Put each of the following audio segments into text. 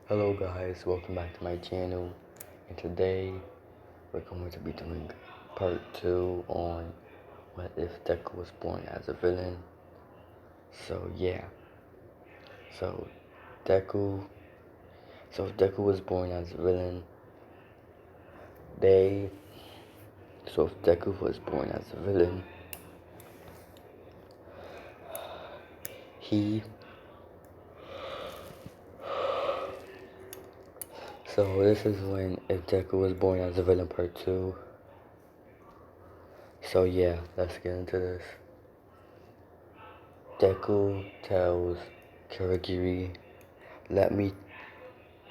Hello guys, welcome back to my channel, and today we're going to be doing part 2 on what if Deku was born as a villain. So yeah, so Deku, if Deku was born as a villain, they, if Deku was born as a villain, he, so this is when if Deku was born as a villain part 2. So yeah, let's get into this. Deku tells Kurogiri, let me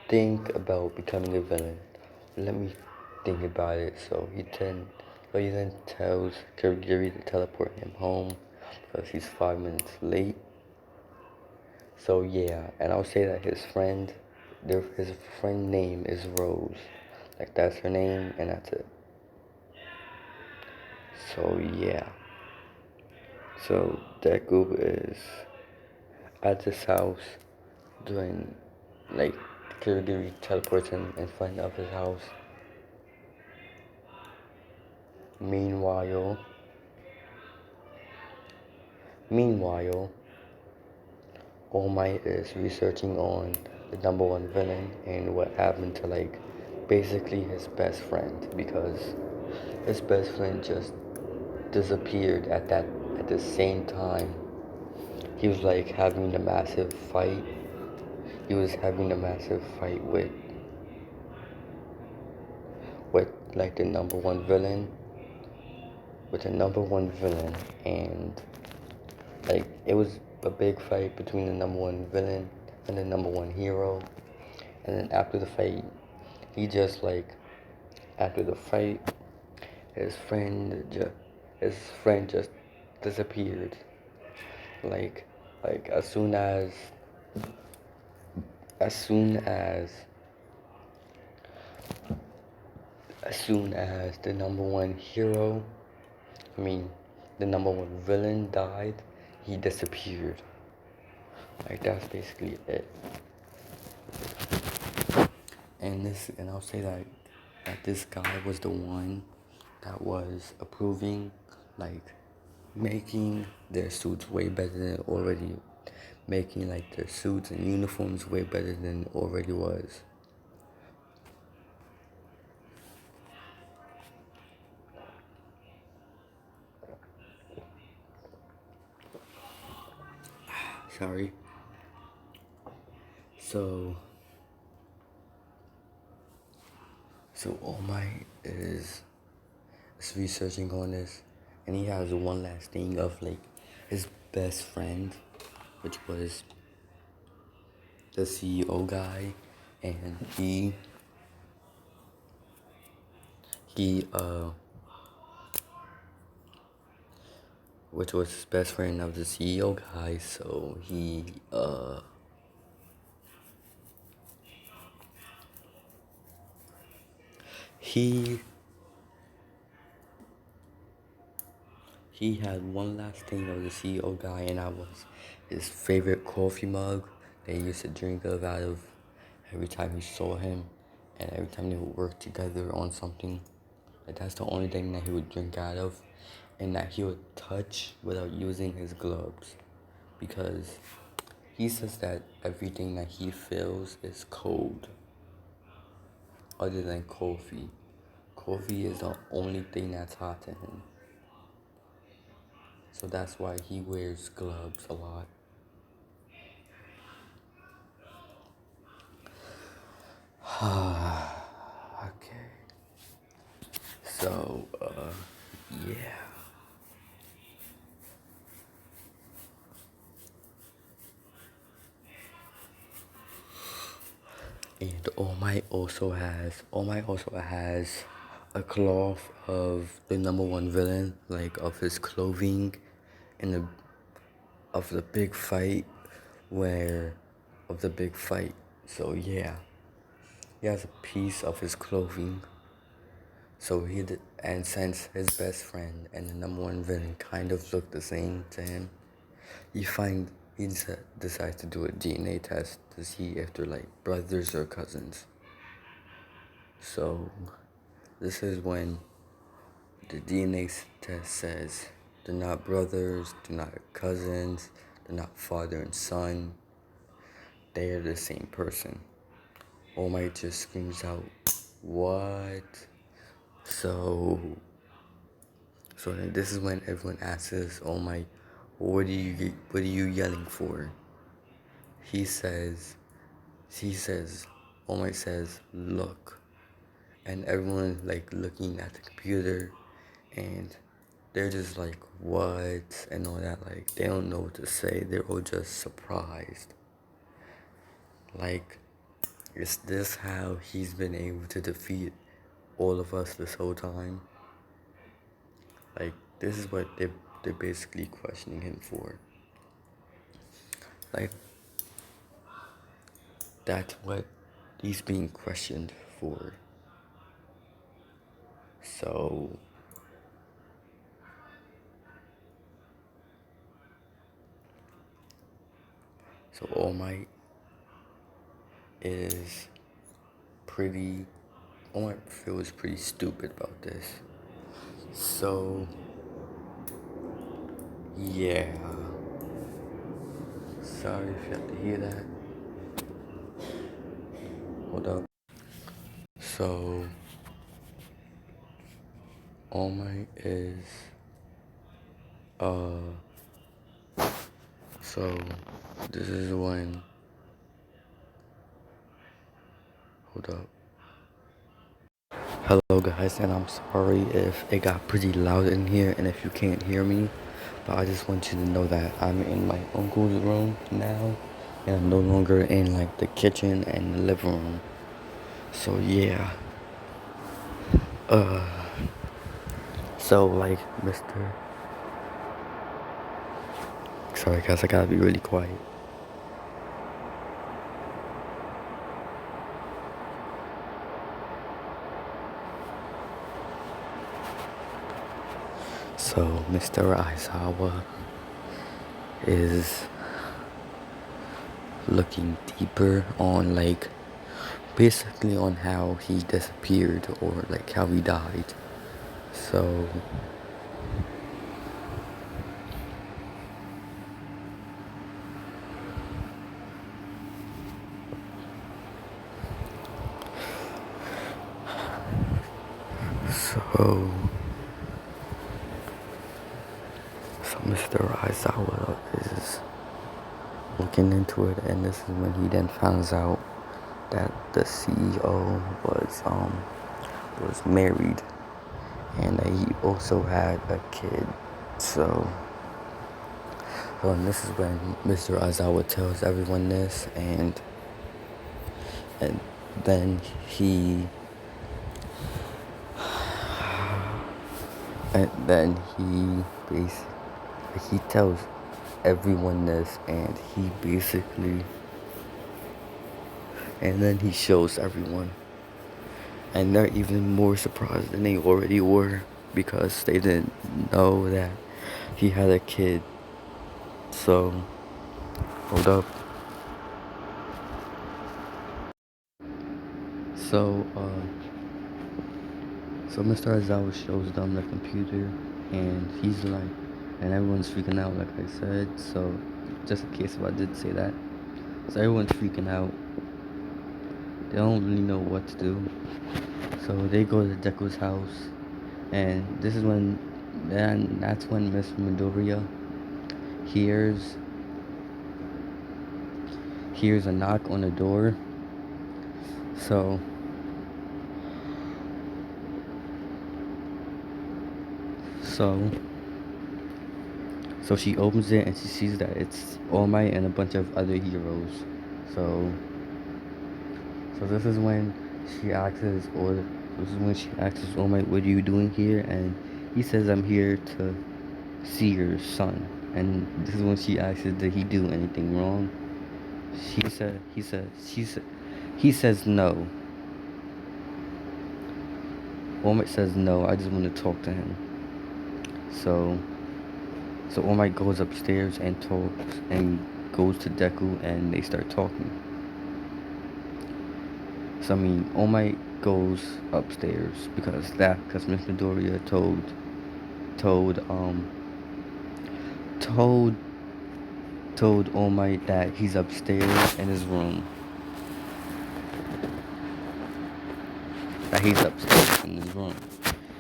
think about becoming a villain. Let me think about it. So he then tells Kurogiri to teleport him home because he's 5 minutes late. So yeah, and I'll say that his friend name is Rose. Like that's her name, and that's it. So yeah, so Deku is at his house doing like Kurogiri teleports him in front of his house. Meanwhile, Meanwhile, All Might is researching on the number one villain and what happened to basically his best friend, because his best friend just disappeared at the same time. He was having a massive fight. He was having a massive fight with like the number one villain, and it was a big fight between the number one villain and the number one hero. And then after the fight, he just after the fight, his friend just his friend just disappeared. Like like as soon as as soon as the number one hero, I mean the number one villain died, he disappeared. Like that's basically it. And I'll say that this guy was the one that was approving, like making their suits way better than it already, making their suits and uniforms way better than it already was. Sorry. So All Might is researching on this, and he has one last thing of his best friend, which was the CEO guy, and he which was his best friend of the CEO guy. So he he had one last thing of the CEO guy, and that was his favorite coffee mug that he used to drink out of every time he saw him, and every time they would work together on something. That's the only thing that he would drink out of, and that he would touch without using his gloves, because he says that everything that he feels is cold, other than coffee. Coffee is the only thing that's hot to him. So that's why he wears gloves a lot. Okay. So, yeah. And All Might also has a cloth of the number one villain, of his clothing, in of the big fight, where of the big fight. So yeah, he has a piece of his clothing. So and since his best friend and the number one villain kind of look the same to him, he decides to do a DNA test to see if they're like brothers or cousins. So this is when the DNA test says they're not brothers, they're not cousins, they're not father and son. They are the same person. All Might just screams out, "What?" So, so then this is when everyone asks All Might, what are you yelling for? He says, All Might says, "Look," and everyone like looking at the computer, and they're just like, "What?" and all that. Like they don't know what to say. They're all just surprised. Like, is this how he's been able to defeat all of us this whole time? Like, this is what they're basically questioning him for. Like, that's what he's being questioned for. So, All Might is pretty, All Might feels pretty stupid about this. So, yeah. Sorry if you have to hear that. Hold up. So, All Might is, uh, so this is when, hold up. Hello guys, and I'm sorry if it got pretty loud in here and if you can't hear me, but I just want you to know that I'm in my uncle's room now, and I'm no longer in like the kitchen and the living room. So yeah, so like sorry guys, I gotta be really quiet. So Mr. Aizawa is looking deeper on like basically on how he disappeared or like how he died. So so Mr. Aizawa is looking into it, and this is when he then finds out that the CEO was married and that he also had a kid. So and this is when Mr. Aizawa tells everyone this, and then he he tells everyone this, and then he shows everyone, and they're even more surprised than they already were because they didn't know that he had a kid. So hold up. So Mr. Aizawa shows them the computer, and he's like, and everyone's freaking out, like I said. So just in case if I did say that, so everyone's freaking out. They don't really know what to do. So they go to Deku's house, and that's when Miss Midoriya hears a knock on the door. So she opens it and she sees that it's All Might and a bunch of other heroes. So this is when she asks All Might, "What are you doing here?" And he says, "I'm here to see your son." And this is when she asks, "Did he do anything wrong?" He says no. All Might says no. I just want to talk to him. So All Might goes upstairs and talks, and goes to Deku and they start talking. So I mean, All Might goes upstairs because Miss Midoriya told um told told All Might that he's upstairs in his room. That he's upstairs in his room.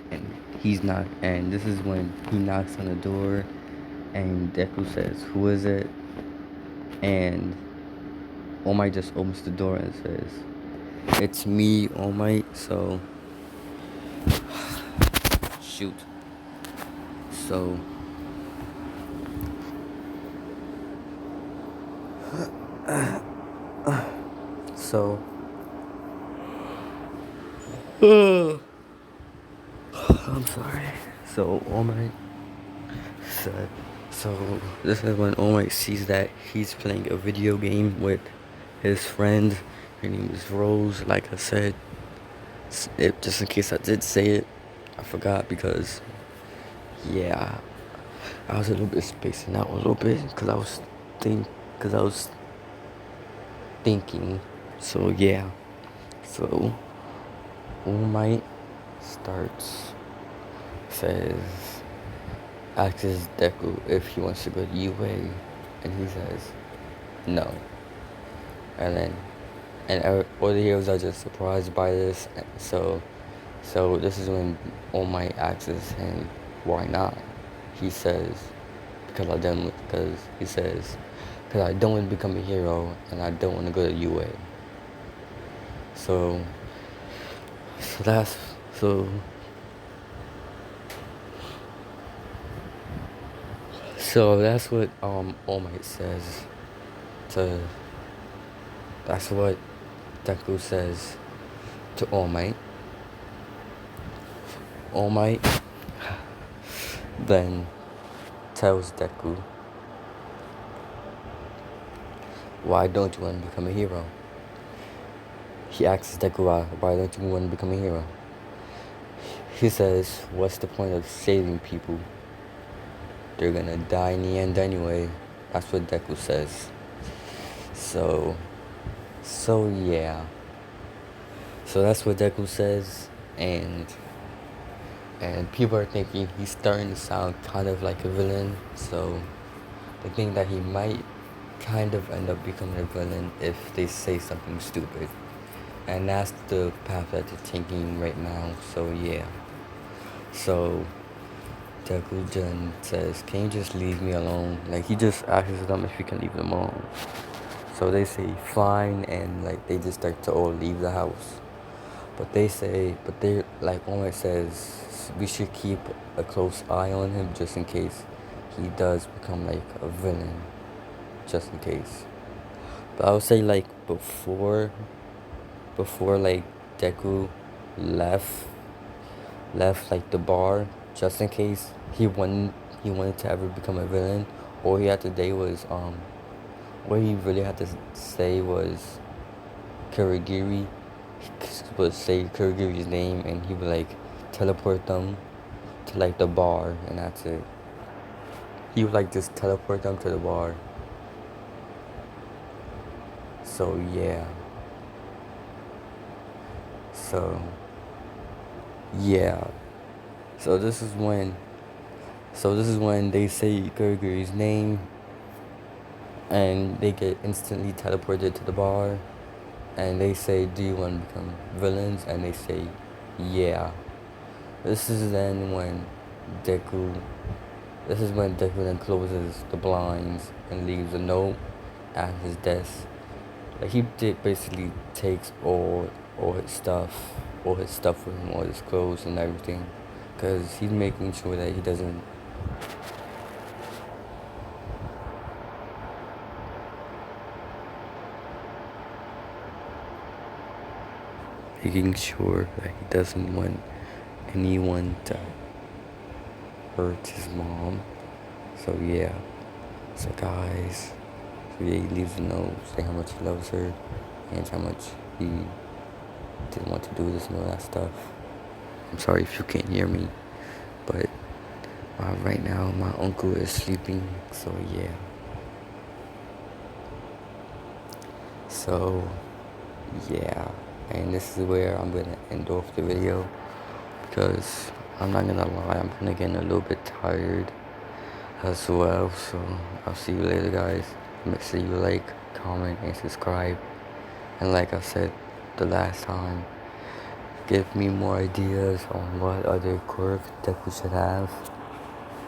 And he's not, and this is when he knocks on the door and Deku says, "Who is it?" And All Might just opens the door and says, "It's me, All Might." So shoot. So so I'm sorry. So All Might said, so this is when All Might sees that he's playing a video game with his friend. Her name is Rose. Like I said, just in case I did say it, I forgot because, yeah, I was a little bit spacing out a little bit because because I was thinking. So yeah, so All Might starts says asks Deku if he wants to go to UA, and he says no. And then all the heroes are just surprised by this. So this is when All Might asks him why not. He says because I don't want to become a hero and I don't want to go to UA. So that's so. So that's what All Might says to. That's what Deku says to All Might. All Might then tells Deku, "Why don't you want to become a hero?" He asks Deku, why don't you want to become a hero? He says, "What's the point of saving people? They're gonna die in the end anyway." That's what Deku says. So yeah. So that's what Deku says, and people are thinking he's starting to sound kind of like a villain. So they think that he might kind of end up becoming a villain if they say something stupid. And that's the path that they're taking right now. So yeah. So Deku-jun says, "Can you just leave me alone?" Like, he just asks them if he can leave them alone. So they say fine, and like they just start to all leave the house. But they like All Might says we should keep a close eye on him just in case he does become like a villain. Just in case. But I would say like before like Deku left like the bar, just in case he wanted to ever become a villain, all he had to say was what he really had to say was Kurogiri. Would say Kurogiri's name, and he would like teleport them to like the bar, and that's it. He would like just teleport them to the bar. So yeah. So yeah. So this is when they say Kurogiri's name, and they get instantly teleported to the bar, and they say, "Do you want to become villains?" And they say, "Yeah." This is when Deku then closes the blinds and leaves a note at his desk. Like, he basically takes all his stuff with him, all his clothes and everything, because he's making sure that he doesn't. Making sure that he doesn't want anyone to hurt his mom. So yeah. So guys, so yeah, he leaves a note saying how much he loves her and how much he didn't want to do this and all that stuff. I'm sorry if you can't hear me, but right now my uncle is sleeping, so yeah. So yeah, and this is where I'm gonna end off the video because I'm not gonna lie, I'm kinda getting a little bit tired as well. So I'll see you later, guys. Make sure you like, comment, and subscribe. And like I said the last time, give me more ideas on what other curve deck we should have.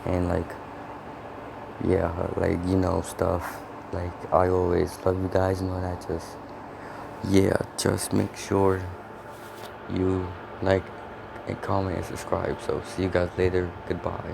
And like, yeah, like, you know, stuff. Like, I always love you guys and all that. Just make sure you like and comment and subscribe. So see you guys later. Goodbye.